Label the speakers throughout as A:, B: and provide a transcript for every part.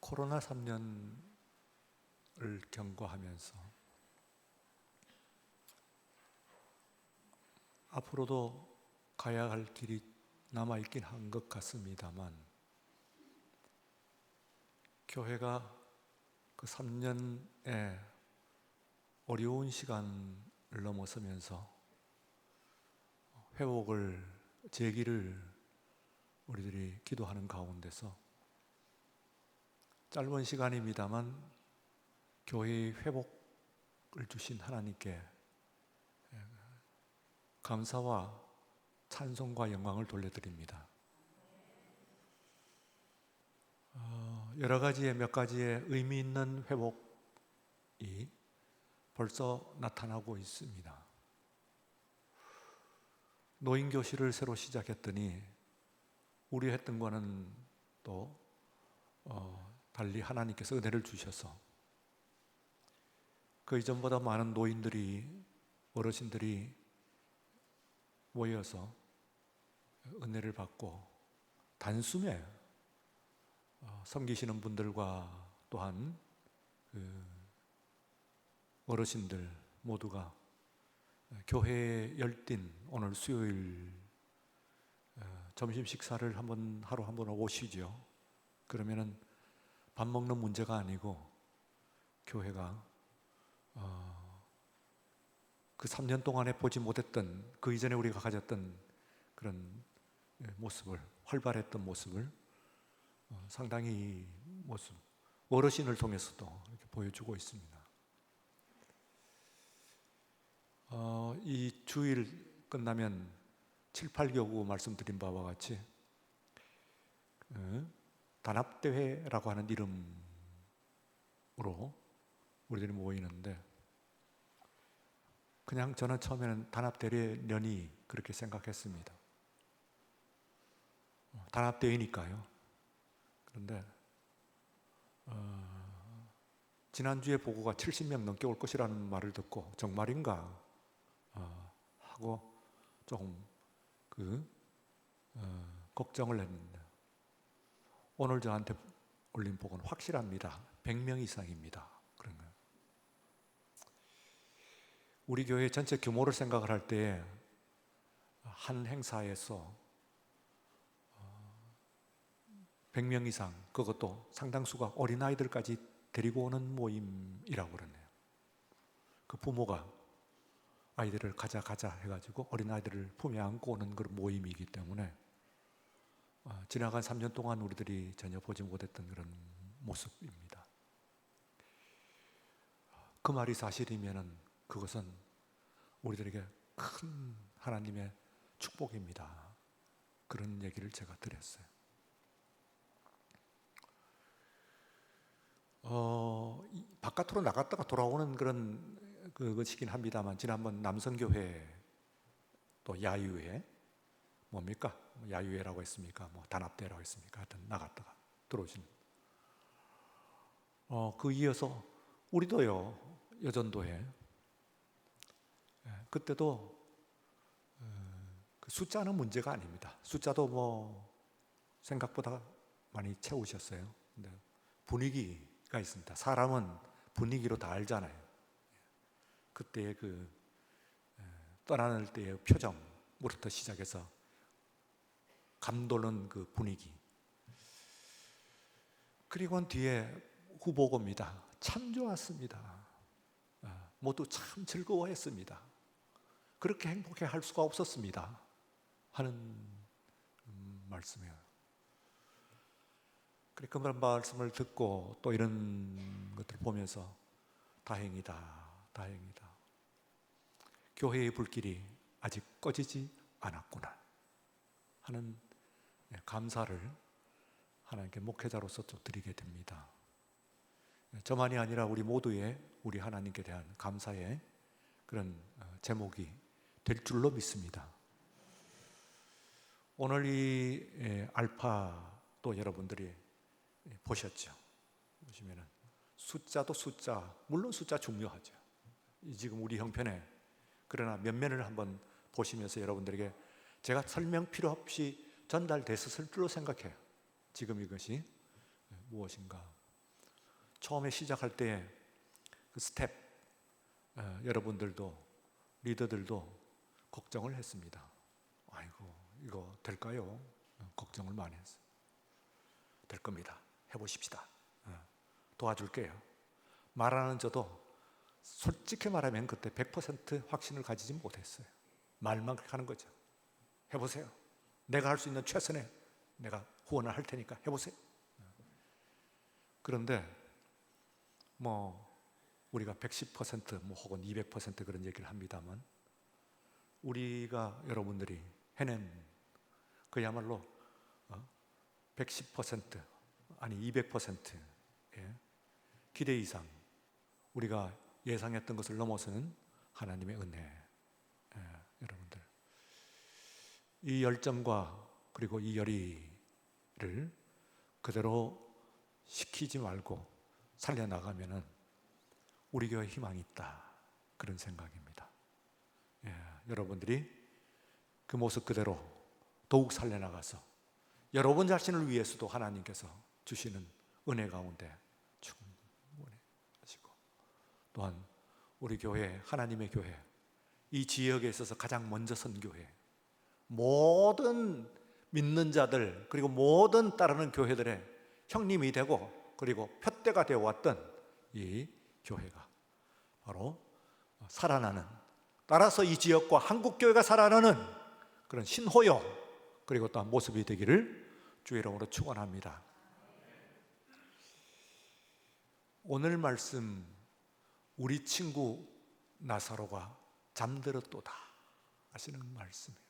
A: 코로나 3년을 경과하면서 앞으로도 가야 할 길이 남아있긴 한 것 같습니다만, 교회가 그 3년의 어려운 시간을 넘어서면서 회복을, 재기를 우리들이 기도하는 가운데서 짧은 시간입니다만 교회의 회복을 주신 하나님께 감사와 찬송과 영광을 돌려드립니다. 여러 가지의 몇 가지의 의미 있는 회복이 벌써 나타나고 있습니다. 노인교실을 새로 시작했더니 우리 했던 거는 또 달리 하나님께서 은혜를 주셔서 그 이전보다 많은 노인들이, 어르신들이 모여서 은혜를 받고 단숨에 섬기시는 분들과 또한 그 어르신들 모두가 교회에 열띤 오늘 수요일 점심 식사를 하루 한 번 오시죠. 그러면은 밥 먹는 문제가 아니고 교회가 그 3년 동안에 보지 못했던, 그 이전에 우리가 가졌던 그런 모습을, 활발했던 모습을 상당히 어르신을 통해서도 이렇게 보여주고 있습니다. 이 주일 끝나면 7, 8교구 말씀드린 바와 같이 단합대회라고 하는 이름으로 우리들이 모이는데, 그냥 저는 처음에는 단합대회련이 그렇게 생각했습니다. 단합대회니까요. 그런데 지난주에 보고가 70명 넘게 올 것이라는 말을 듣고 정말인가 하고 조금 걱정을 했는데, 오늘 저한테 올린 보고는 확실합니다. 100명 이상입니다. 그런 거예요. 우리 교회 전체 규모를 생각을 할 때 한 행사에서 100명 이상, 그것도 상당수가 어린아이들까지 데리고 오는 모임이라고 그러네요. 그 부모가 아이들을 가자 해가지고 어린아이들을 품에 안고 오는 그런 모임이기 때문에 지나간 3년 동안 우리들이 전혀 보지 못했던 그런 모습입니다. 그 말이 사실이면은 그것은 우리들에게 큰 하나님의 축복입니다. 그런 얘기를 제가 드렸어요. 바깥으로 나갔다가 돌아오는 그런 그것이긴 합니다만, 지난번 남성교회 또 야유회, 뭡니까? 야유회라고 했습니까? 단합대회라고 했습니까? 하여튼 나갔다가 들어오신. 그 이어서 우리도요, 여전도회. 그때도 그 숫자는 문제가 아닙니다. 숫자도 생각보다 많이 채우셨어요. 근데 분위기가 있습니다. 사람은 분위기로 다 알잖아요. 그때의 떠나는 때의 표정부터 시작해서 감도는 그 분위기. 그리고 뒤에 후보고입니다. 참 좋았습니다. 모두 참 즐거워했습니다. 그렇게 행복해 할 수가 없었습니다. 하는 말씀이에요. 그런 말씀을 듣고 또 이런 것들을 보면서 다행이다. 교회의 불길이 아직 꺼지지 않았구나 하는 감사를 하나님께 목회자로서 좀 드리게 됩니다. 저만이 아니라 우리 모두의, 우리 하나님께 대한 감사의 그런 제목이 될 줄로 믿습니다. 오늘 이 알파 또 여러분들이 보셨죠? 보시면은 숫자도 숫자, 물론 숫자 중요하죠. 지금 우리 형편에, 그러나 면면을 한번 보시면서 여러분들에게 제가 설명 필요 없이 전달됐을 줄로 생각해요. 지금 이것이 무엇인가. 처음에 시작할 때 그 스텝, 여러분들도 리더들도 걱정을 했습니다. 아이고, 이거 될까요? 걱정을 많이 했어요. 될 겁니다. 해보십시다. 도와줄게요. 말하는 저도 솔직히 말하면 그때 100% 확신을 가지지 못했어요. 말만 그렇게 하는 거죠. 해보세요. 내가 할 수 있는 최선의 내가 후원을 할 테니까 해보세요. 그런데 우리가 110% 혹은 200% 그런 얘기를 합니다만, 우리가 여러분들이 해낸 그야말로 110% 아니 200%의 기대 이상 우리가 예상했던 것을 넘어서는 하나님의 은혜. 여러분들, 이 열정과 그리고 이 열의를 그대로 식히지 말고 살려나가면은 우리 교회에 희망이 있다, 그런 생각입니다. 여러분들이 그 모습 그대로 더욱 살려나가서 여러분 자신을 위해서도 하나님께서 주시는 은혜 가운데 충분히 하시고, 또한 우리 교회, 하나님의 교회, 이 지역에 있어서 가장 먼저 선 교회, 모든 믿는 자들 그리고 모든 따르는 교회들의 형님이 되고 그리고 표대가 되어 왔던 이 교회가 바로 살아나는, 따라서 이 지역과 한국교회가 살아나는 그런 신호요 그리고 또 모습이 되기를 주의 이름으로 축원합니다. 오늘 말씀, 우리 친구 나사로가 잠들었도다 하시는 말씀이에요.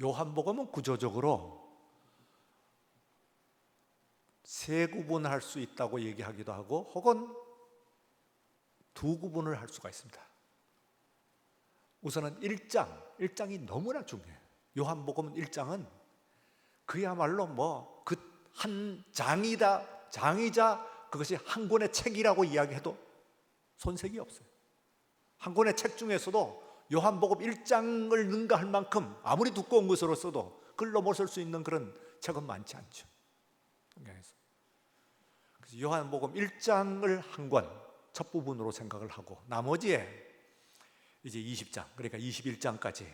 A: 요한복음은 구조적으로 세 구분할 수 있다고 얘기하기도 하고 혹은 두 구분을 할 수가 있습니다. 우선은 1장이 너무나 중요해요. 요한복음 1장은 그야말로 그 한 장이자 그것이 한 권의 책이라고 이야기해도 손색이 없어요. 한 권의 책 중에서도 요한복음 1장을 능가할 만큼 아무리 두꺼운 것으로서도 그걸 넘어설 수 있는 그런 책은 많지 않죠. 그래서 요한복음 1장을 한 권 첫 부분으로 생각을 하고, 나머지에 이제 20장, 그러니까 21장까지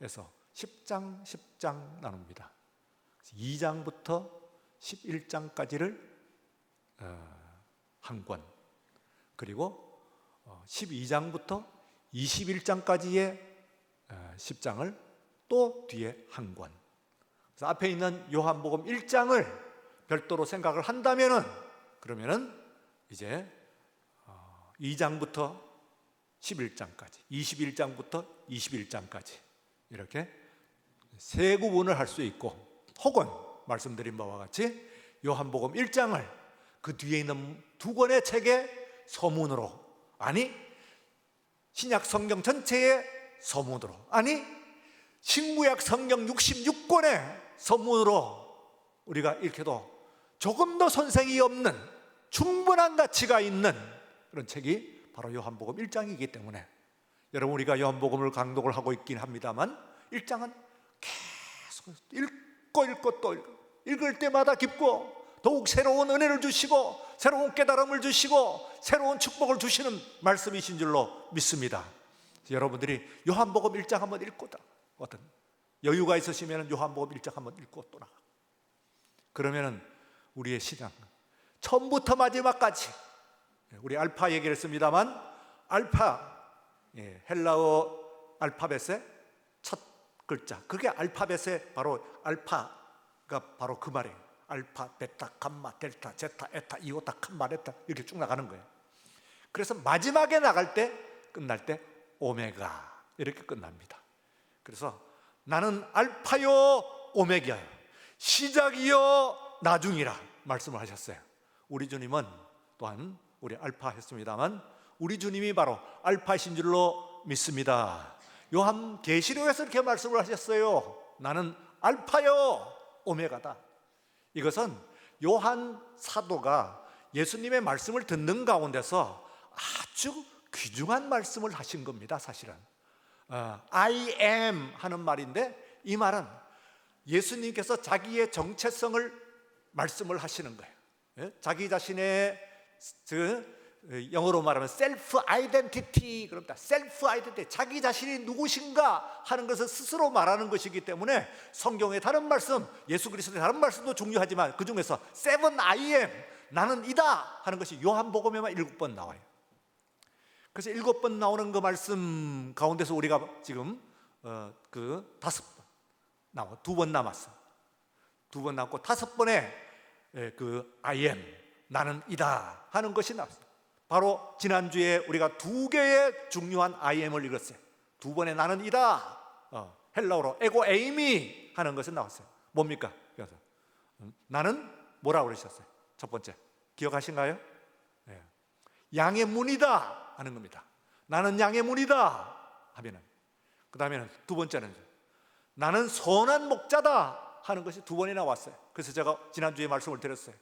A: 해서 10장 나눕니다. 2장부터 11장까지를 한 권, 그리고 12장부터 21장까지의 10장을 또 뒤에 한 권. 그래서 앞에 있는 요한복음 1장을 별도로 생각을 한다면은, 그러면은 이제 2장부터 11장까지, 21장부터 21장까지 이렇게 세 구분을 할 수 있고, 혹은 말씀드린 바와 같이 요한복음 1장을 그 뒤에 있는 두 권의 책의 서문으로, 아니 신약 성경 전체의 서문으로, 아니 신구약 성경 66권의 서문으로 우리가 읽혀도 조금 더 손색이 없는 충분한 가치가 있는 그런 책이 바로 요한복음 1장이기 때문에, 여러분, 우리가 요한복음을 강독을 하고 있긴 합니다만 1장은 계속 읽고 또 읽을 때마다 깊고 더욱 새로운 은혜를 주시고 새로운 깨달음을 주시고 새로운 축복을 주시는 말씀이신 줄로 믿습니다. 여러분들이 요한복음 1장 한번 읽고 어떤 여유가 있으시면 요한복음 1장 한번 읽고 또 나가. 그러면은 우리의 신앙 처음부터 마지막까지, 우리 알파 얘기를 했습니다만 알파, 헬라어 알파벳의 첫 글자, 그게 알파벳의 바로 알파가 바로 그 말이에요. 알파, 베타, 감마, 델타, 제타, 에타, 이오타, 캄마, 레타 이렇게 쭉 나가는 거예요. 그래서 마지막에 나갈 때, 끝날 때 오메가 이렇게 끝납니다. 그래서 나는 알파요 오메가요, 시작이요 나중이라 말씀을 하셨어요. 우리 주님은 또한 우리 알파 했습니다만 우리 주님이 바로 알파이신 줄로 믿습니다. 요한 계시록에서 이렇게 말씀을 하셨어요. 나는 알파요 오메가다. 이것은 요한 사도가 예수님의 말씀을 듣는 가운데서 아주 귀중한 말씀을 하신 겁니다. 사실은 I am 하는 말인데, 이 말은 예수님께서 자기의 정체성을 말씀을 하시는 거예요. 자기 자신의 영어로 말하면 셀프 아이덴티티, 그럽니다. 셀프 아이덴티티, 자기 자신이 누구신가 하는 것을 스스로 말하는 것이기 때문에 성경의 다른 말씀, 예수 그리스도의 다른 말씀도 중요하지만 그 중에서 세븐 I am, 나는 이다 하는 것이 요한복음에만 7번 나와요. 그래서 7번 나오는 그 말씀 가운데서 우리가 지금 그 5번 나와, 2번 남았어. 2번 남고 5번에 그 I am, 나는 이다 하는 것이 나왔어요. 바로 지난주에 우리가 2개의 중요한 I am을 읽었어요. 2번에 나는 이다, 헬라어로 에고 에이미 하는 것은 나왔어요. 뭡니까? 그래서 나는 뭐라고 그러셨어요? 첫 번째 기억하신가요? 양의 문이다 하는 겁니다. 나는 양의 문이다 하면은, 그 다음에는 두 번째는 나는 선한 목자다 하는 것이 2번이 나왔어요. 그래서 제가 지난주에 말씀을 드렸어요.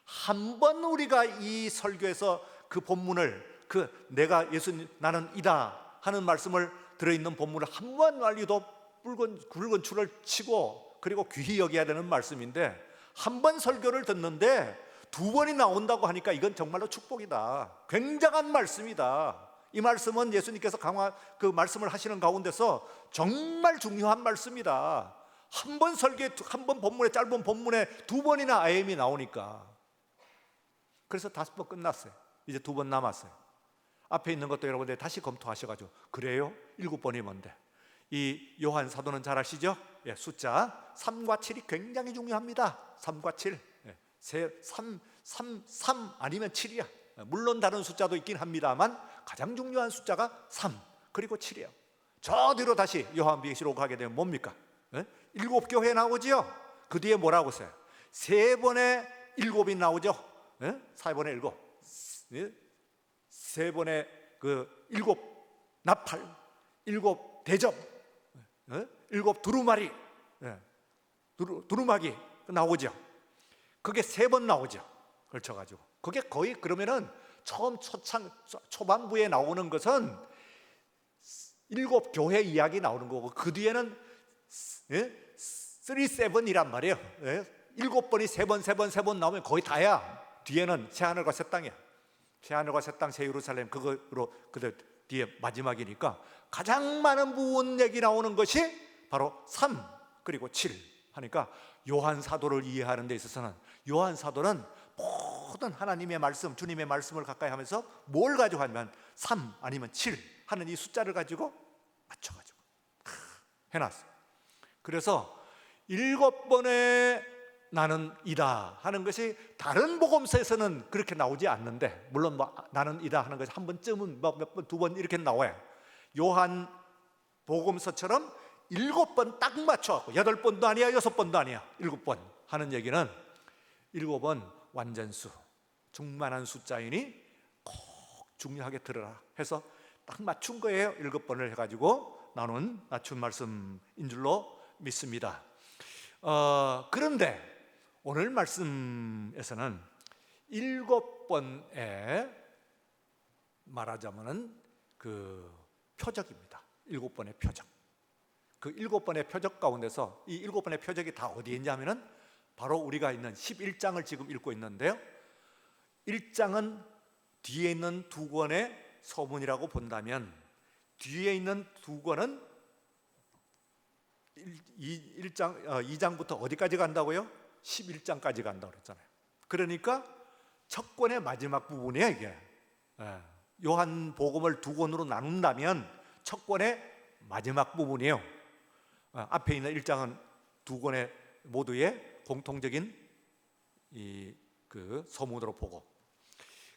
A: 한 번 우리가 이 설교에서 그 본문을, 내가 예수님 나는 이다 하는 말씀을 들어있는 본문을 한 번 알리도 굵은 줄을 치고 그리고 귀히 여겨야 되는 말씀인데, 한 번 설교를 듣는데 2번이 나온다고 하니까 이건 정말로 축복이다. 굉장한 말씀이다. 이 말씀은 예수님께서 그 말씀을 하시는 가운데서 정말 중요한 말씀이다. 한 번 설교에, 한 번 본문에, 짧은 본문에 2번이나 IM이 나오니까. 그래서 5번 끝났어요. 이제 2번 남았어요. 앞에 있는 것도 여러분들 다시 검토하셔가지고, 그래요? 7번이 뭔데? 이 요한 사도는 잘 아시죠? 숫자 3과 7이 굉장히 중요합니다. 3과 7, 3 아니면 7이야. 물론 다른 숫자도 있긴 합니다만 가장 중요한 숫자가 3 그리고 7이에요. 저 뒤로 다시 요한계시록 가게 되면 뭡니까? 7교회 나오지요. 그 뒤에 뭐라고 써요? 3번의 7이 나오죠. 4번의 7, 3번의 그 7 나팔, 7 대접, 7 두루마리, 두루마기 나오죠. 그게 3번 나오죠. 걸쳐가지고. 그게 거의 그러면은 처음 초반부에 나오는 것은 7교회 이야기 나오는 거고, 그 뒤에는 37이란 말이에요. 7번이 3번 나오면 거의 다야. 뒤에는 새하늘과 새 땅이야. 새하늘과 새 땅, 새 예루살렘, 그거로 그 뒤에 마지막이니까 가장 많은 부분 얘기 나오는 것이 바로 3 그리고 7 하니까, 요한 사도를 이해하는 데 있어서는 요한 사도는 모든 하나님의 말씀, 주님의 말씀을 가까이 하면서 뭘 가지고 하면 3 아니면 7 하는 이 숫자를 가지고 맞춰가지고 해놨어요. 그래서 7번의 나는 이다 하는 것이 다른 복음서에서는 그렇게 나오지 않는데, 물론 나는 이다 하는 것이 한 번쯤은 몇 번, 2번 이렇게 나와요. 요한 복음서처럼 7번 딱 맞춰갖고 8번도 아니야, 6번도 아니야, 7번 하는 얘기는 7은 완전수, 충만한 숫자이니 꼭 중요하게 들으라 해서 딱 맞춘 거예요. 7번을 해가지고 나눈 맞춘 말씀인 줄로 믿습니다. 그런데 오늘 말씀에서는 7번에 말하자면은 그 표적입니다. 7번의 표적. 그 7번의 표적 가운데서 이 7번의 표적이 다 어디에 있냐면은 바로 우리가 있는 11장을 지금 읽고 있는데요. 1장은 뒤에 있는 2권의 서문이라고 본다면, 뒤에 있는 2권은 2장부터 어디까지 간다고요? 11장까지 간다고 그랬잖아요. 그러니까 첫 권의 마지막 부분이에요, 이게. 요한복음을 2권으로 나눈다면 첫 권의 마지막 부분이에요. 앞에 있는 1장은 2권의 모두의 공통적인 그 서문으로 보고,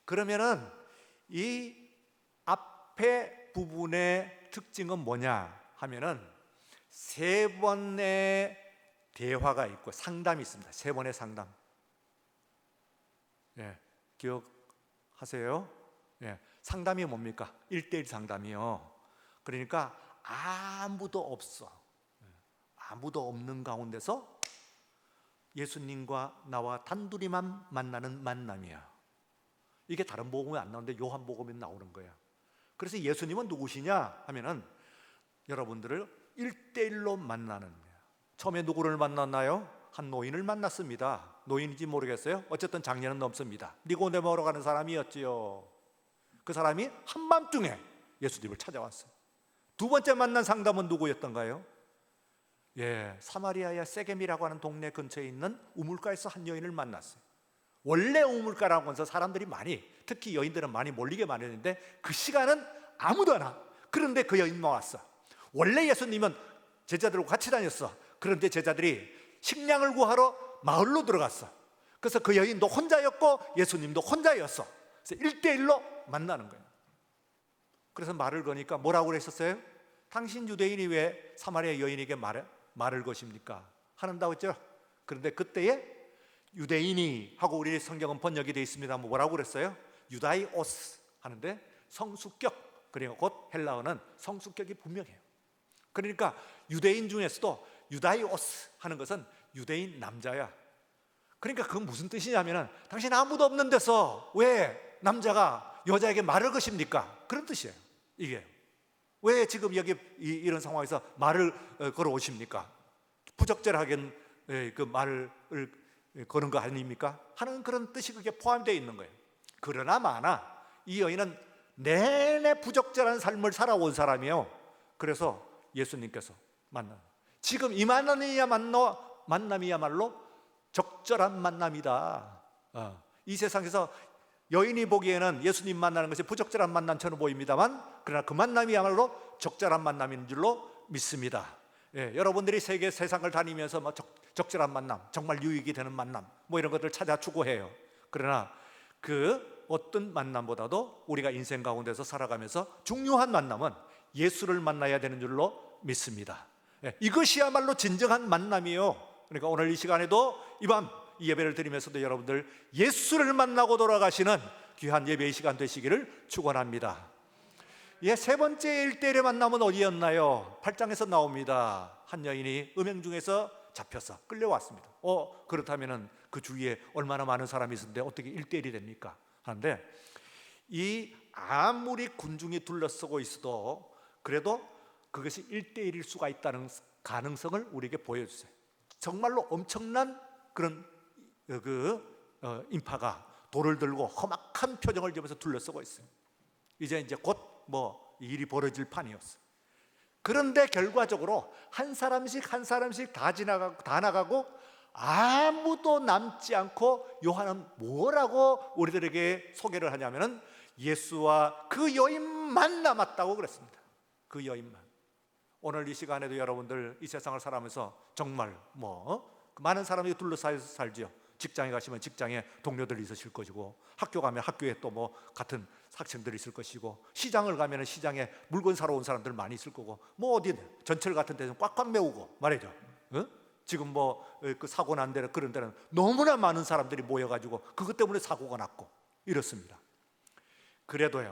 A: 그러면은 이 앞에 부분의 특징은 뭐냐 하면은 3번의 대화가 있고 상담이 있습니다. 3번의 상담. 기억하세요? 상담이 뭡니까? 1대1 상담이요. 그러니까 아무도 없어. 아무도 없는 가운데서 예수님과 나와 단둘이만 만나는 만남이야. 이게 다른 복음에 안 나오는데 요한복음에 나오는 거야. 그래서 예수님은 누구시냐 하면은 여러분들을 1대1로 만나는 거야. 처음에 누구를 만났나요? 한 노인을 만났습니다. 노인인지 모르겠어요. 어쨌든 장년은 넘습니다. 니고데모로 가는 사람이었지요. 그 사람이 한밤중에 예수님을 찾아왔어요. 두 번째 만난 상담은 누구였던가요? 사마리아의 세겜이라고 하는 동네 근처에 있는 우물가에서 한 여인을 만났어요. 원래 우물가라고 해서 사람들이 많이, 특히 여인들은 많이 몰리게 마련인데 그 시간은 아무도 안 와. 그런데 그 여인만 왔어. 원래 예수님은 제자들과 같이 다녔어. 그런데 제자들이 식량을 구하러 마을로 들어갔어. 그래서 그 여인도 혼자였고 예수님도 혼자였어. 그래서 1대1로 만나는 거예요. 그래서 말을 거니까 뭐라고 그랬었어요? 당신 유대인이 왜 사마리아 여인에게 말을 것입니까? 하는다고 했죠. 그런데 그때에 유대인이 하고 우리 성경은 번역이 되어 있습니다. 뭐라고 그랬어요? 유다이오스 하는데 성수격, 그리고 곧 헬라어는 성수격이 분명해요. 그러니까 유대인 중에서도 유다이오스 하는 것은 유대인 남자야. 그러니까 그건 무슨 뜻이냐면 당신 아무도 없는 데서 왜 남자가 여자에게 말을 것입니까? 그런 뜻이에요. 이게 왜 지금 여기 이런 상황에서 말을 걸어오십니까? 부적절하게 그 말을 거는 거 아닙니까? 하는 그런 뜻이 그게 포함되어 있는 거예요. 그러나 마나 이 여인은 내내 부적절한 삶을 살아온 사람이에요. 그래서 예수님께서 지금 이 만남이야말로 적절한 만남이다. 이 세상에서 여인이 보기에는 예수님 만나는 것이 부적절한 만남처럼 보입니다만 그러나 그 만남이야말로 적절한 만남인 줄로 믿습니다. 여러분들이 세상을 다니면서 적절한 만남, 정말 유익이 되는 만남 이런 것들을 찾아 추구해요. 그러나 그 어떤 만남보다도 우리가 인생 가운데서 살아가면서 중요한 만남은 예수를 만나야 되는 줄로 믿습니다. 이것이야말로 진정한 만남이에요. 그러니까 오늘 이 시간에도 이 밤 이 예배를 드리면서도 여러분들 예수를 만나고 돌아가시는 귀한 예배의 시간 되시기를 축원합니다. 세 번째 1대1의 만남은 어디였나요? 8장에서 나옵니다. 한 여인이 음행 중에서 잡혀서 끌려왔습니다. 그렇다면 그 주위에 얼마나 많은 사람이 있었는데 어떻게 1대1이 됩니까? 하는데 이 아무리 군중이 둘러쓰고 있어도 그래도 그것이 1대1일 수가 있다는 가능성을 우리에게 보여주세요. 정말로 엄청난 그런 인파가 돌을 들고 험악한 표정을 지으면서 둘러쓰고 있어요. 이제 곧 일이 벌어질 판이었어요. 그런데 결과적으로 한 사람씩 다 나가고 아무도 남지 않고 요한은 뭐라고 우리들에게 소개를 하냐면은 예수와 그 여인만 남았다고 그랬습니다. 그 여인만. 오늘 이 시간에도 여러분들 이 세상을 살아가면서 정말 많은 사람이 둘러싸여서 살지요. 직장에 가시면 직장에 동료들이 있으실 것이고, 학교 가면 학교에 또 같은 학생들이 있을 것이고, 시장을 가면 시장에 물건 사러 온 사람들 많이 있을 거고, 어디 전철 같은 데는 꽉꽉 메우고 말이죠. 지금 그 사고 난 데는 그런 데는 너무나 많은 사람들이 모여가지고 그것 때문에 사고가 났고 이렇습니다. 그래도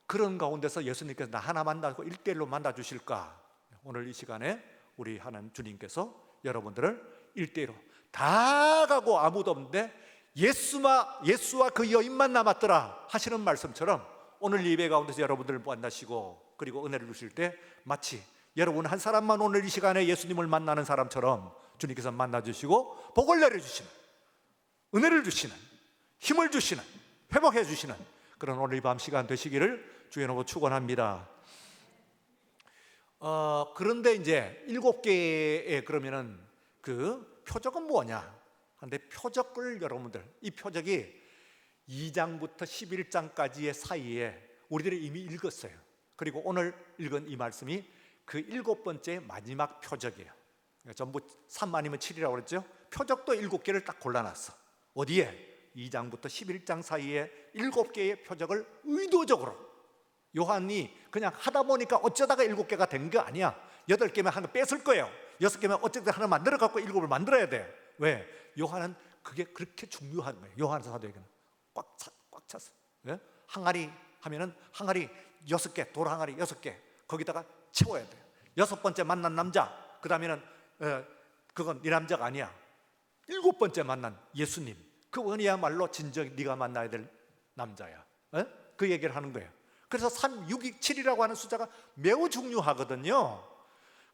A: 그런 가운데서 예수님께서 나 하나 만나고 1대1로 만나 주실까? 오늘 이 시간에 우리 하나님 주님께서 여러분들을 1대1로 다 가고 아무도 없는데 예수와 그 여인만 남았더라 하시는 말씀처럼 오늘 예배 가운데서 여러분들을 만나시고 그리고 은혜를 주실 때 마치 여러분 한 사람만 오늘 이 시간에 예수님을 만나는 사람처럼 주님께서 만나주시고 복을 내려주시는, 은혜를 주시는, 힘을 주시는, 회복해 주시는 그런 오늘 이 밤 시간 되시기를 주의 이름으로 축원합니다. 그런데 이제 7개의 그러면은 그 표적은 뭐냐? 근데 표적을 여러분들, 이 표적이 2장부터 11장까지의 사이에 우리들이 이미 읽었어요. 그리고 오늘 읽은 이 말씀이 그 7번째 마지막 표적이에요. 전부 3 아니면 7이라고 그랬죠. 표적도 7개를 딱 골라놨어. 어디에? 2장부터 11장 사이에 7개의 표적을 의도적으로 요한이 그냥 하다 보니까 어쩌다가 7개가 된 거 아니야. 8개면 하나 뺐을 거예요. 6개면 어쨌든 하나 만들어 갖고 7을 만들어야 돼. 왜? 요한은 그게 그렇게 중요한 거예요. 요한 사도에게는 꽉 찼어. 예? 항아리 하면은 항아리 6개, 돌 항아리 6개 거기다가 채워야 돼요. 6번째 만난 남자, 그 다음에는 그건 네 남자가 아니야. 7번째 만난 예수님, 그분이야말로 진정 네가 만나야 될 남자야. 그 얘기를 하는 거예요. 그래서 3, 6, 7이라고 하는 숫자가 매우 중요하거든요.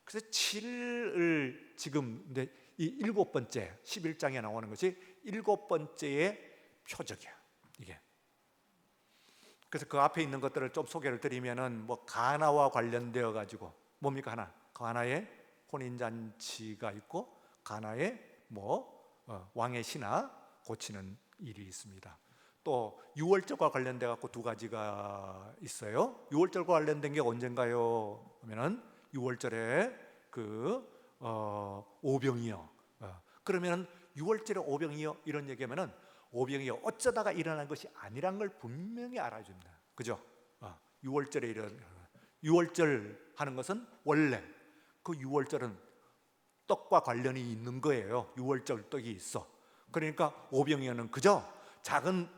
A: 그래서 7을 지금 근데 이 일곱 번째 11장에 나오는 것이 일곱 번째의 표적이야. 이게. 그래서 그 앞에 있는 것들을 좀 소개를 드리면은 뭐 가나와 관련되어 가지고 뭡니까? 하나 가나의 혼인잔치가 있고 가나의 왕의 신하 고치는 일이 있습니다. 또 유월절과 관련돼 갖고 두 가지가 있어요. 유월절과 관련된 게 언젠가요? 하면은 유월절에 오병이어. 그러면은 유월절에 오병이어 이런 얘기하면은 오병이어 어쩌다가 일어난 것이 아니란 걸 분명히 알아줍니다. 그죠? 유월절에 유월절 하는 것은 원래 그 유월절은 떡과 관련이 있는 거예요. 유월절 떡이 있어. 그러니까 오병이어는 그저 작은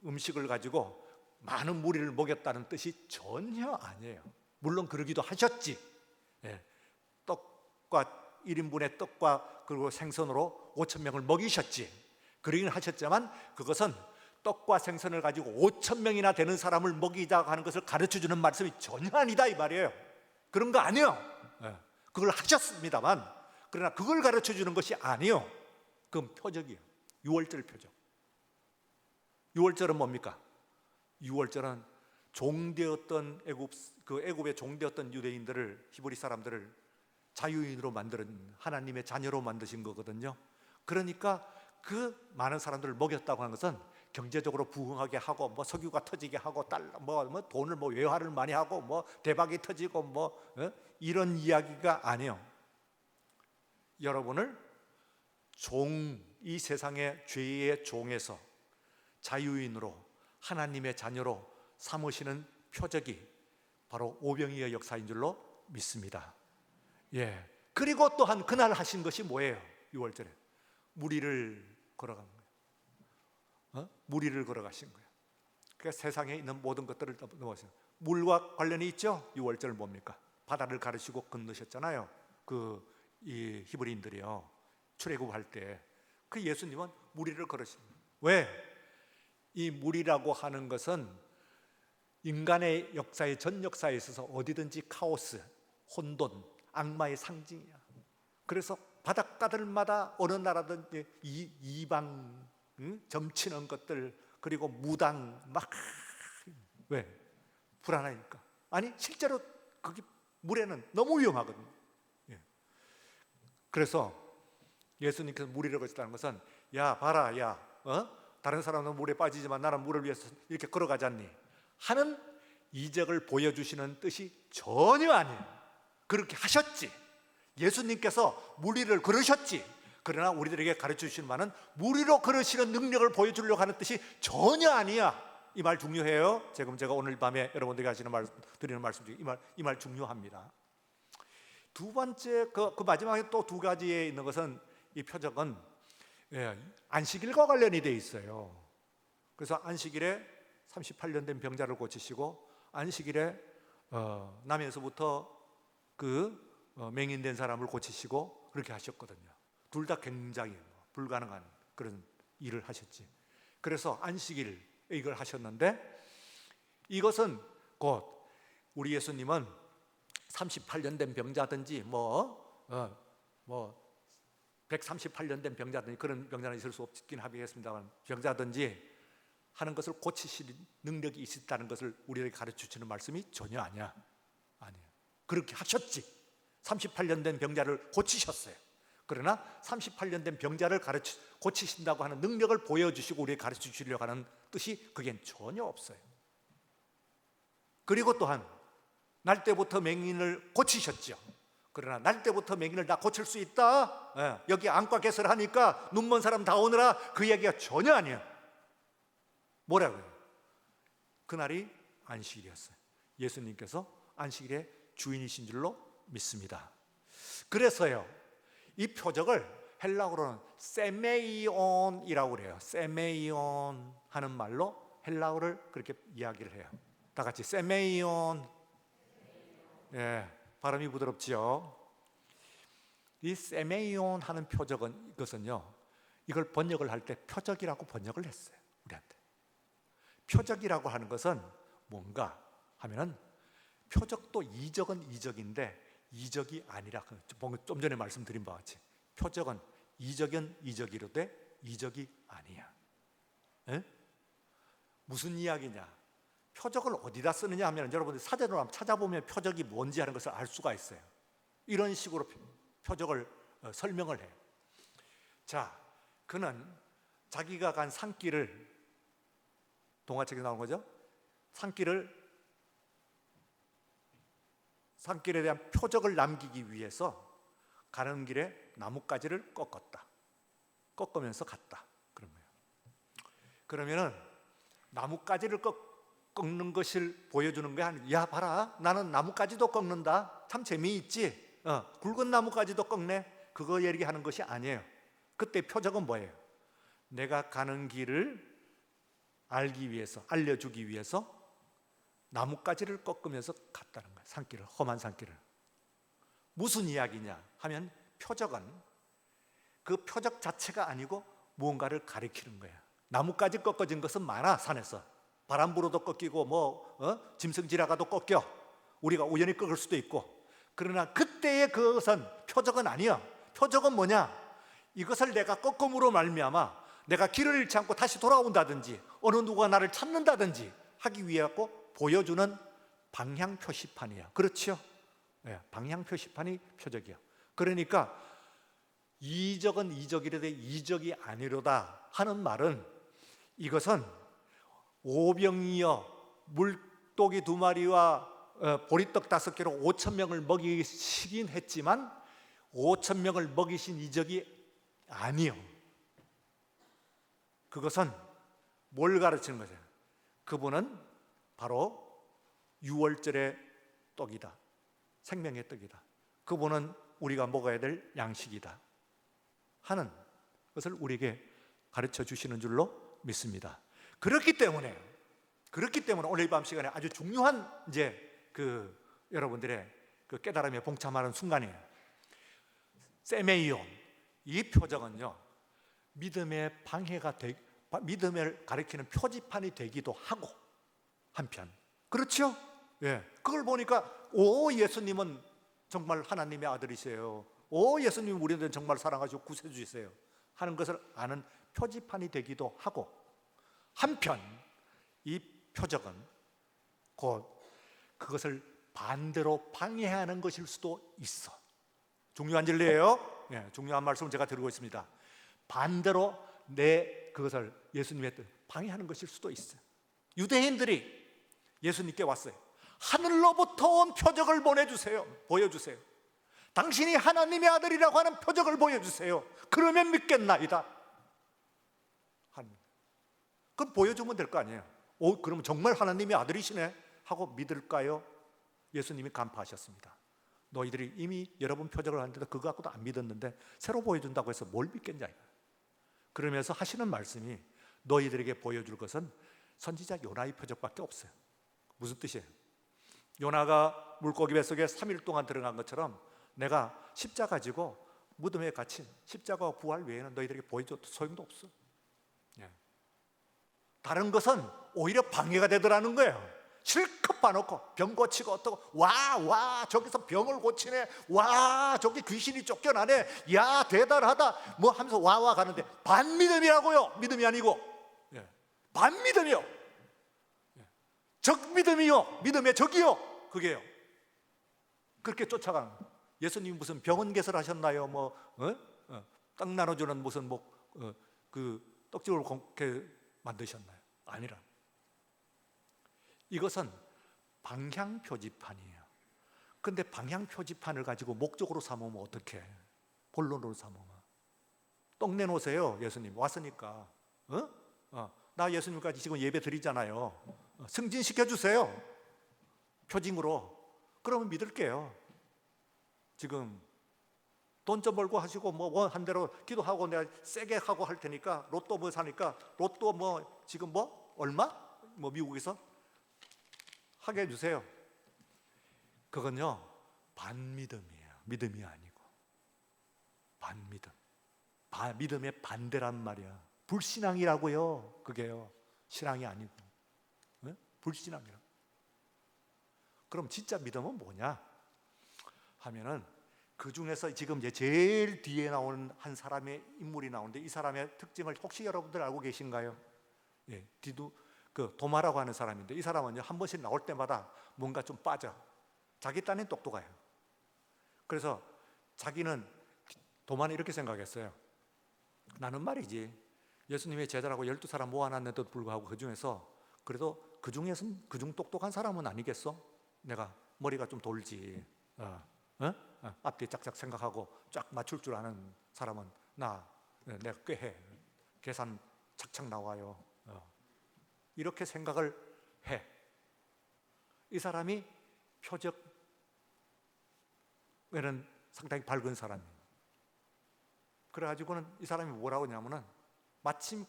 A: 음식을 가지고 많은 무리를 먹였다는 뜻이 전혀 아니에요. 물론 그러기도 하셨지. 떡과 1인분의 떡과 그리고 생선으로 5천 명을 먹이셨지. 그러긴 하셨지만 그것은 떡과 생선을 가지고 5천 명이나 되는 사람을 먹이자고 하는 것을 가르쳐주는 말씀이 전혀 아니다 이 말이에요. 그런 거 아니에요. 그걸 하셨습니다만 그러나 그걸 가르쳐주는 것이 아니에요. 그건 표적이에요. 유월절 표적. 유월절은 뭡니까? 유월절은 종되었던 애굽의 종되었던 유대인들을, 히브리 사람들을 자유인으로 만드는 하나님의 자녀로 만드신 거거든요. 그러니까 그 많은 사람들을 먹였다고 하는 것은 경제적으로 부흥하게 하고 뭐 석유가 터지게 하고 뭐 돈을 외화를 많이 하고 뭐 대박이 터지고 이런 이야기가 아니에요. 여러분을 이 세상의 죄의 종에서 자유인으로 하나님의 자녀로 삼으시는 표적이 바로 오병이어 역사인 줄로 믿습니다. 그리고 또한 그날 하신 것이 뭐예요? 6월절에 무리를 걸어간 거예요. 무리를 걸어가신 거예요. 그러니까 세상에 있는 모든 것들을 넘어서요. 물과 관련이 있죠. 6월절 뭡니까? 바다를 가르시고 건너셨잖아요. 이 히브리인들이요. 출애굽할 때 그 예수님은 무리를 걸으신 거예요. 왜? 이 무리라고 하는 것은 인간의 역사의 전 역사에 있어서 어디든지 카오스, 혼돈, 악마의 상징이야. 그래서 바닷가들마다 어느 나라든지 이방 점치는 것들 그리고 무당 왜? 불안하니까. 아니 실제로 거기 물에는 너무 위험하거든요. 그래서 예수님께서 무리를 거쳤다는 것은 야 봐라 다른 사람은 물에 빠지지만 나는 물을 위해서 이렇게 걸어가지 않니? 하는 이적을 보여주시는 뜻이 전혀 아니에요. 그렇게 하셨지. 예수님께서 무리를 걸으셨지. 그러나 우리들에게 가르쳐 주시는 말은 무리로 걸으시는 능력을 보여주려고 하는 뜻이 전혀 아니야. 이 말 중요해요. 제가 오늘 밤에 여러분들에게 드리는 말씀 중에 이 말 중요합니다. 두 번째 그 마지막에 또 두 가지에 있는 것은 이 표적은 안식일과 관련이 돼 있어요. 그래서 안식일에 38년 된 병자를 고치시고 안식일에 남에서부터 맹인된 사람을 고치시고 그렇게 하셨거든요. 둘 다 굉장히 불가능한 그런 일을 하셨지. 그래서 안식일 이걸 하셨는데 이것은 곧 우리 예수님은 38년 된 병자든지 138년 된 병자든지 그런 병자는 있을 수 없긴 하겠습니다만 병자든지 하는 것을 고치실 능력이 있었다는 것을 우리에게 가르쳐주는 말씀이 전혀 아니에요. 그렇게 하셨지. 38년 된 병자를 고치셨어요. 그러나 38년 된 병자를 고치신다고 하는 능력을 보여주시고 우리에게 가르쳐주시려고 하는 뜻이 그겐 전혀 없어요. 그리고 또한 날 때부터 맹인을 고치셨죠. 그러나 날 때부터 맹인을 다 고칠 수 있다. 여기 안과 개설을 하니까 눈먼 사람 다 오느라 그 얘기가 전혀 아니에요. 뭐라고요? 그날이 안식일이었어요. 예수님께서 안식일의 주인이신 줄로 믿습니다. 그래서요 이 표적을 헬라어로는 세메이온이라고 그래요. 세메이온 하는 말로 헬라어를 그렇게 이야기를 해요. 다 같이 세메이온. 발음이 부드럽지요. 이 세메이온 하는 표적은 이것은요 이걸 번역을 할 때 표적이라고 번역을 했어요. 우리한테 표적이라고 하는 것은 뭔가 하면은 표적도 이적은 이적인데 이적이 아니라, 좀 전에 말씀드린 바와 같이 표적은 이적은 이적이로되 이적이 아니야. 에? 무슨 이야기냐? 표적을 어디다 쓰느냐 하면 여러분들 사전으로 한번 찾아보면 표적이 뭔지 하는 것을 알 수가 있어요. 이런 식으로 표적을 설명을 해요. 자, 그는 자기가 간 산길을, 동화책에 나오는 거죠. 산길에 대한 표적을 남기기 위해서 가는 길에 나뭇가지를 꺾으면서 갔다. 그러면은 나뭇가지를 꺾는 것을 보여주는 게 아니야. 야, 봐라, 나는 나뭇가지도 꺾는다. 참 재미있지. 굵은 나뭇가지도 꺾네. 그거 얘기하는 것이 아니에요. 그때 표적은 뭐예요? 내가 가는 길을 알기 위해서, 알려주기 위해서 나뭇가지를 꺾으면서 갔다는 거예요. 산길을, 험한 산길을. 무슨 이야기냐 하면 표적은 그 표적 자체가 아니고 무언가를 가리키는 거예요. 나뭇가지 꺾어진 것은 많아. 산에서 바람 불어도 꺾이고 짐승 지나가도 꺾여. 우리가 우연히 꺾을 수도 있고. 그러나 그때의 그것은 표적은 아니야. 표적은 뭐냐? 이것을 내가 꺾음으로 말미암아 내가 길을 잃지 않고 다시 돌아온다든지 어느 누가 나를 찾는다든지 하기 위해 보여주는 방향 표시판이야. 그렇죠? 네, 방향 표시판이 표적이야. 그러니까 이적은 이적이로되 이적이 아니로다 하는 말은, 이것은 오병이어 물고기 2마리와 보리떡 5개로 5,000명을 먹이시긴 했지만 5,000명을 먹이신 이적이 아니요. 그것은 뭘 가르치는 거죠? 그분은 바로 유월절의 떡이다. 생명의 떡이다. 그분은 우리가 먹어야 될 양식이다 하는 것을 우리에게 가르쳐 주시는 줄로 믿습니다. 그렇기 때문에 오늘 이 밤 시간에 아주 중요한 여러분들의 그 깨달음에 봉참하는 순간이에요. 세메이온, 이 표적은요, 믿음의 믿음을 가리키는 표지판이 되기도 하고, 한편 그렇죠? 예, 그걸 보니까 예수님은 정말 하나님의 아들이세요. 예수님 우리들은 정말 사랑하시고 구세주이세요 하는 것을 아는 표지판이 되기도 하고, 한편 이 표적은 곧 그것을 반대로 방해하는 것일 수도 있어. 중요한 진리예요. 예, 중요한 말씀을 제가 드리고 있습니다. 반대로 그것을 예수님의 뜻 방해하는 것일 수도 있어요. 유대인들이 예수님께 왔어요. 하늘로부터 온 표적을 보여주세요. 당신이 하나님의 아들이라고 하는 표적을 보여주세요. 그러면 믿겠나이다. 그럼 보여주면 될 거 아니에요. 그러면 정말 하나님의 아들이시네 하고 믿을까요? 예수님이 간파하셨습니다. 너희들이 이미 여러 번 표적을 하는데도 그거 갖고도 안 믿었는데 새로 보여준다고 해서 뭘 믿겠냐. 그러면서 하시는 말씀이, 너희들에게 보여줄 것은 선지자 요나의 표적밖에 없어요. 무슨 뜻이에요? 요나가 물고기 뱃속에 3일 동안 들어간 것처럼 내가 십자가 지고 무덤에 갇힌 십자가와 부활 외에는 너희들에게 보여줘도 소용도 없어. 다른 것은 오히려 방해가 되더라는 거예요. 실컷 봐놓고 병 고치고 어떻고, 와 저기서 병을 고치네, 와 저기 귀신이 쫓겨나네, 야 대단하다 뭐 하면서 와 가는데 반믿음이라고요. 믿음이 아니고 반믿음이요. 적믿음이요. 믿음의 적이요. 그게요. 그렇게 쫓아가는 거예요. 예수님이 무슨 병원 개설하셨나요? 떡 나눠주는 무슨 그 떡집을 만드셨나요? 아니라 이것은 방향 표지판이에요. 근데 방향 표지판을 가지고 목적으로 삼으면 어떡해? 본론으로 삼으면 떡 내놓으세요. 예수님 왔으니까 나 예수님까지 지금 예배 드리잖아요. 승진시켜 주세요. 표징으로. 그러면 믿을게요. 지금 돈 좀 벌고 하시고 한 대로 기도하고 내가 세게 하고 할 테니까 로또 사니까 로또 지금 얼마? 미국에서 하게 해주세요. 그건요 반믿음이에요. 믿음이 아니고 반믿음. 믿음의 반대란 말이야. 불신앙이라고요. 그게요. 신앙이 아니고 불신앙이라. 그럼 진짜 믿음은 뭐냐? 하면은 그 중에서 지금 이제 제일 뒤에 나오는 한 사람의 인물이 나오는데 이 사람의 특징을 혹시 여러분들 알고 계신가요? 예, 그 도마라고 하는 사람인데 이 사람은요 한 번씩 나올 때마다 뭔가 좀 빠져. 자기 딴엔 똑똑해요. 그래서 자기는 도마는 이렇게 생각했어요. 나는 말이지 예수님의 제자라고 12사람 모아놨는데도 불구하고 그 중에서 그래도 그 중에서는 그중 똑똑한 사람은 아니겠어? 내가 머리가 좀 돌지. 앞뒤 짝짝 생각하고 쫙 맞출 줄 아는 사람은 내가 꽤 해. 계산 착착 나와요. 이렇게 생각을 해. 이 사람이 표적에는 상당히 밝은 사람이에요. 그래가지고는 이 사람이 뭐라고 하냐면은 마침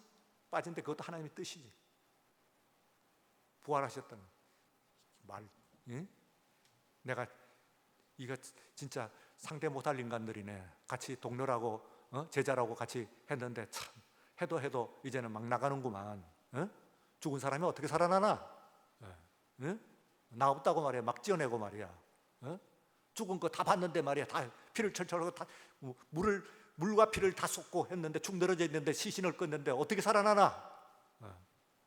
A: 빠진데 그것도 하나님의 뜻이지. 부활하셨다는 말. 응? 내가 이거 진짜 상대 못할 인간들이네. 같이 동료라고 제자라고 같이 했는데 참 해도 이제는 막 나가는구만. 죽은 사람이 어떻게 살아나나? 나 없다고 말이야. 막 찌어내고 말이야. 죽은 거 다 봤는데 말이야. 다 피를 철철하고 다 물과 피를 다 쏟고 했는데 축 늘어져 있는데 시신을 껐는데 어떻게 살아나나?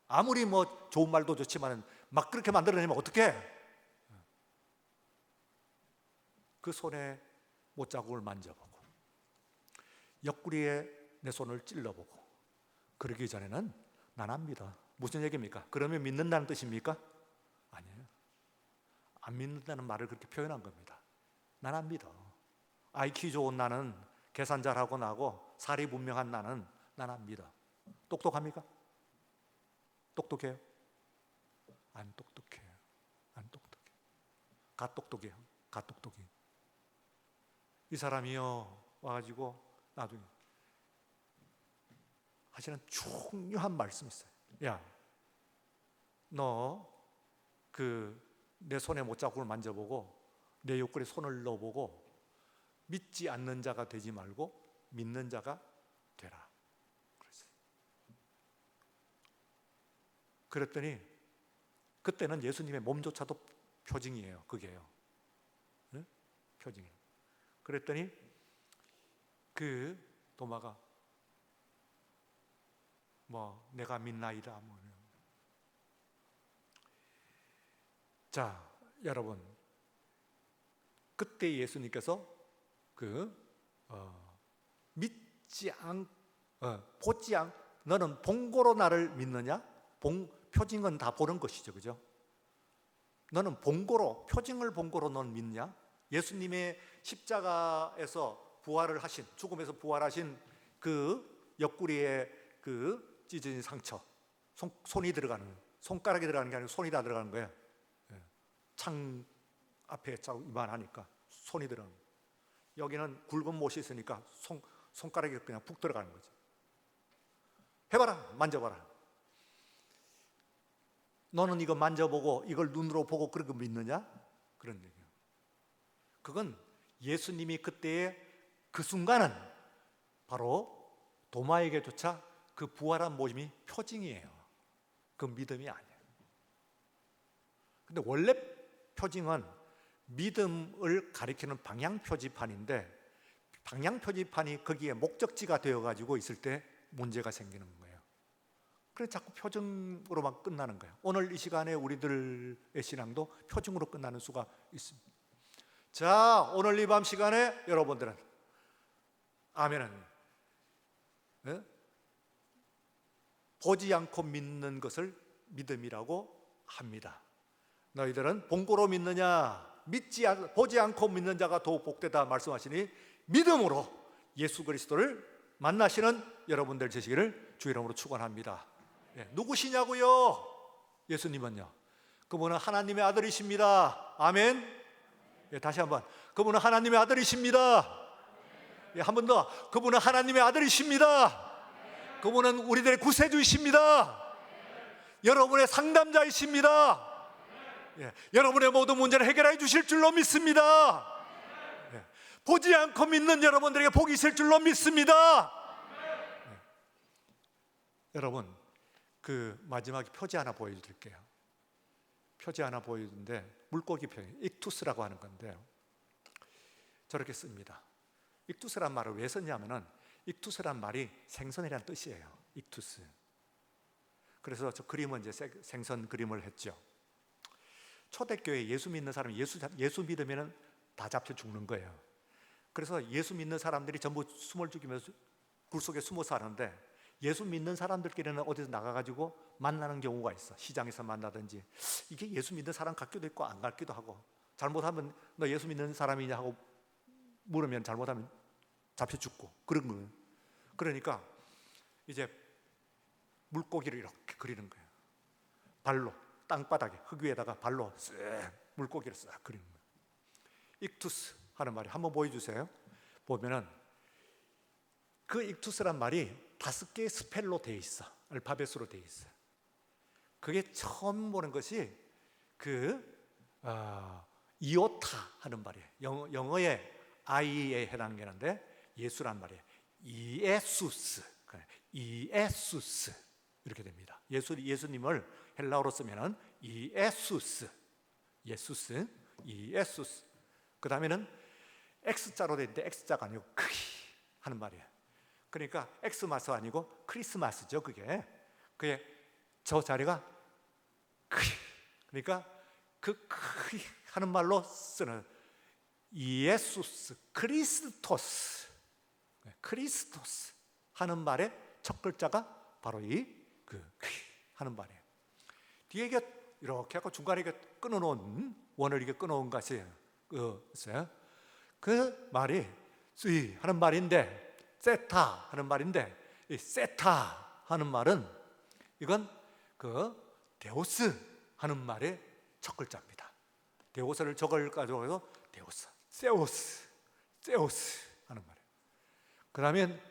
A: 아무리 뭐 좋은 말도 좋지만 막 그렇게 만들어내면 어떡해? 그 손에 못자국을 만져보고 옆구리에 내 손을 찔러보고 그러기 전에는 난 안 믿어. 무슨 얘기입니까? 그러면 믿는다는 뜻입니까? 아니에요. 안 믿는다는 말을 그렇게 표현한 겁니다. 난 안 믿어. IQ 좋은 나는, 계산 잘하고 나고 사리 분명한 나는 난 안 믿어. 똑똑합니까? 똑똑해요? 안 똑똑해요. 안 똑똑해. 가똑똑해요. 가똑똑해. 이 사람이요 와가지고 나중에 하시는 중요한 말씀이 있어요. 야, 너 내 손에 못자국을 만져보고 내 옆구리에 손을 넣어보고 믿지 않는 자가 되지 말고 믿는 자가 되라. 그랬더니 그때는 예수님의 몸조차도 표징이에요. 그게요. 네? 표징이에요. 그랬더니 그 도마가 내가 믿나이다. 자, 여러분, 그때 예수님께서 너는 본고로 나를 믿느냐? 표징은 다 보는 것이죠, 그죠? 너는 본고로, 표징을 본고로 넌 믿냐? 예수님의 십자가에서 부활을 하신, 죽음에서 부활하신 그 옆구리에 그 찢어진 상처, 손이 들어가는, 손가락이 들어가는 게 아니고 손이 다 들어가는 거예요. 창 앞에 이만하니까 손이 들어가는 거예요. 여기는 굵은 못이 있으니까 손가락이 그냥 푹 들어가는 거죠. 해봐라, 만져봐라. 너는 이거 만져보고 이걸 눈으로 보고 그런 거 믿느냐? 그런 얘기예요. 그건 예수님이 그때의 그 순간은 바로 도마에게조차 그 부활한 모임이 표징이에요. 그 믿음이 아니에요. 근데 원래 표징은 믿음을 가리키는 방향표지판인데 방향표지판이 거기에 목적지가 되어가지고 있을 때 문제가 생기는 거예요. 그래서 자꾸 표징으로만 끝나는 거예요. 오늘 이 시간에 우리들의 신앙도 표징으로 끝나는 수가 있습니다. 자, 오늘 이 밤 시간에 여러분들은 아멘은 보지 않고 믿는 것을 믿음이라고 합니다. 너희들은 본고로 믿느냐? 보지 않고 믿는 자가 더욱 복되다 말씀하시니 믿음으로 예수 그리스도를 만나시는 여러분들 되시기를 주 이름으로 축원합니다. 누구시냐고요? 예수님은요, 그분은 하나님의 아들이십니다. 아멘. 다시 한번, 그분은 하나님의 아들이십니다. 한 번 더, 그분은 하나님의 아들이십니다. 그분은 우리들의 구세주이십니다. 여러분의 상담자이십니다. 여러분의 모든 문제를 해결해 주실 줄로 믿습니다. 보지 않고 믿는 여러분들에게 복이 있을 줄로 믿습니다. 여러분, 그 마지막에 표지 하나 보여드릴게요. 표지 하나 보여주는데 물고기 표현, 익투스라고 하는 건데요. 저렇게 씁니다. 익투스란 말을 왜 썼냐면은 익투스란 말이 생선이란 뜻이에요. 익투스. 그래서 저 그림은 이제 생선 그림을 했죠. 초대교회 예수 믿는 사람이 예수 믿으면 다 잡혀 죽는 거예요. 그래서 예수 믿는 사람들이 전부 숨을 죽이면서 굴 속에 숨어 사는데, 예수 믿는 사람들끼리는 어디서 나가가지고 만나는 경우가 있어. 시장에서 만나든지. 이게 예수 믿는 사람 같기도 있고 안 같기도 하고, 잘못하면 너 예수 믿는 사람이냐 하고 물으면 잘못하면 잡혀 죽고 그런 거예요. 그러니까 이제 물고기를 이렇게 그리는 거예요. 발로 땅바닥에 흙 위에다가 발로 쓱 물고기를 싹 그리는 거예요. 익투스 하는 말이 한번 보여주세요. 보면은 그 익투스란 말이 5개의 스펠로 되어 있어. 알파벳으로 되어 있어. 그게 처음 보는 것이 이오타 하는 말이에요. 영어의 I에 해당되는데 예수란 말이에요. 이에수스 이렇게 됩니다. 예수님을 헬라어로 쓰면은 이에수스, 이에수스. 그 다음에는 X자로 되는데 X자가 아니고 크리 하는 말이에요. 그러니까 엑스마스 아니고 크리스마스죠. 그게 저 자리가 크리, 그러니까 그 크리 하는 말로 쓰는 이에수스, 크리스토스 하는 말의 첫 글자가 바로 크리 하는 말이에요. 뒤에 이렇게 하고 중간에 끊어놓은 원을 끊어온 것이 있어요. 그 말이 스위 하는 말인데, 세타 하는 말인데, 이 세타 하는 말은 이건 데오스 하는 말의 첫 글자입니다. 데오스를 저걸 가지고 해서 데오스, 세오스 하는 말이에요. 그 다음엔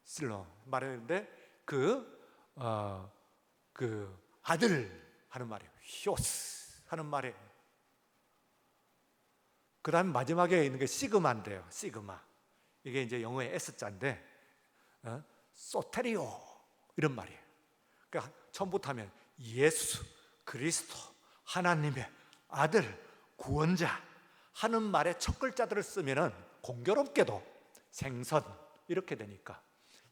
A: 실러 말했는데 아들 하는 말이에요. 히오스 하는 말이에요. 그 다음 마지막에 있는 게 시그마인데요. 시그마. 이게 이제 영어의 S자인데, 소테리오 이런 말이에요. 그러니까 처음부터 하면 예수 그리스도 하나님의 아들 구원자 하는 말의 첫 글자들을 쓰면은 공교롭게도 생선 이렇게 되니까,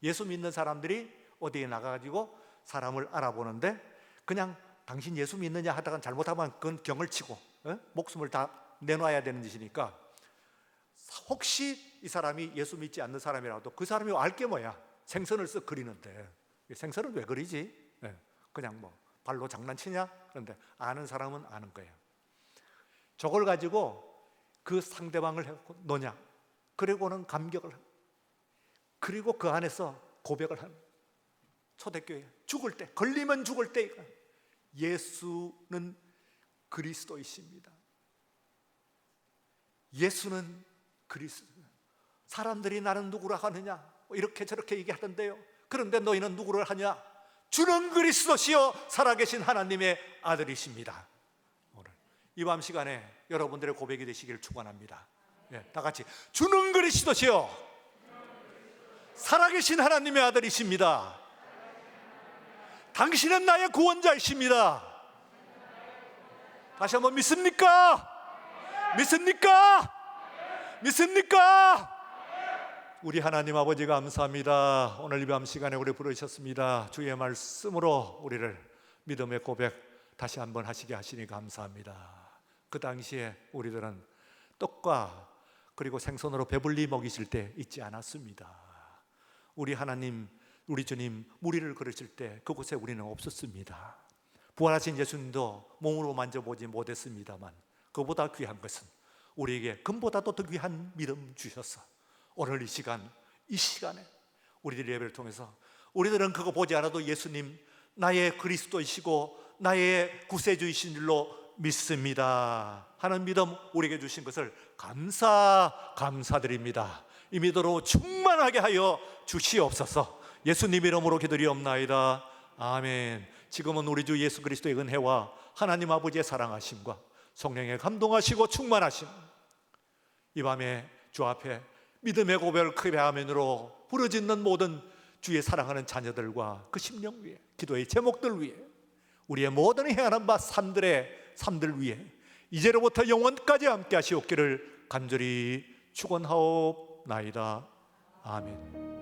A: 예수 믿는 사람들이 어디에 나가가지고 사람을 알아보는데 그냥 당신 예수 믿느냐 하다가 잘못하면 그건 경을 치고 목숨을 다 내놔야 되는 짓이니까, 혹시 이 사람이 예수 믿지 않는 사람이라도 그 사람이 알게 뭐야, 생선을 쓱 그리는데 생선은 왜 그리지? 그냥 뭐 발로 장난치냐? 그런데 아는 사람은 아는 거예요. 저걸 가지고 그 상대방을 노냐, 그리고는 감격을, 그리고 그 안에서 고백을 하는, 초대교회 죽을 때, 걸리면 죽을 때 예수는 그리스도이십니다. 예수는 그리스도. 사람들이 나는 누구라 하느냐 이렇게 저렇게 얘기하던데요. 그런데 너희는 누구를 하냐? 주는 그리스도시요 살아계신 하나님의 아들이십니다. 오늘 이 밤 시간에 여러분들의 고백이 되시기를 축원합니다. 다 같이 주는 그리스도시요 살아계신 하나님의 아들이십니다. 당신은 나의 구원자이십니다. 다시 한번 믿습니까? 믿습니까? 믿습니까? 우리 하나님 아버지 감사합니다. 오늘 이 밤 시간에 우리 부르셨습니다. 주의 말씀으로 우리를 믿음의 고백 다시 한번 하시게 하시니 감사합니다. 그 당시에 우리들은 떡과 그리고 생선으로 배불리 먹이실 때 잊지 않았습니다. 우리 하나님, 우리 주님 무리를 걸으실 때 그곳에 우리는 없었습니다. 부활하신 예수님도 몸으로 만져보지 못했습니다만, 그보다 귀한 것은 우리에게 금보다도 더 귀한 믿음 주셔서 오늘 이 시간에 우리들 예배를 통해서 우리들은 그거 보지 않아도 예수님 나의 그리스도이시고 나의 구세주이신 줄로 믿습니다 하는 믿음 우리에게 주신 것을 감사드립니다. 이 믿음으로 충만하게 하여 주시옵소서. 예수님 이름으로 기도리옵나이다. 아멘. 지금은 우리 주 예수 그리스도의 은혜와 하나님 아버지의 사랑하심과 성령의 감동하시고 충만하심, 이 밤에 주 앞에 믿음의 고백을 크게 아멘으로 부르짖는 모든 주의 사랑하는 자녀들과 그 심령 위에, 기도의 제목들 위에, 우리의 모든 행하는 바 삶들 위에 이제로부터 영원까지 함께 하시옵기를 간절히 축원하옵나이다. 아멘.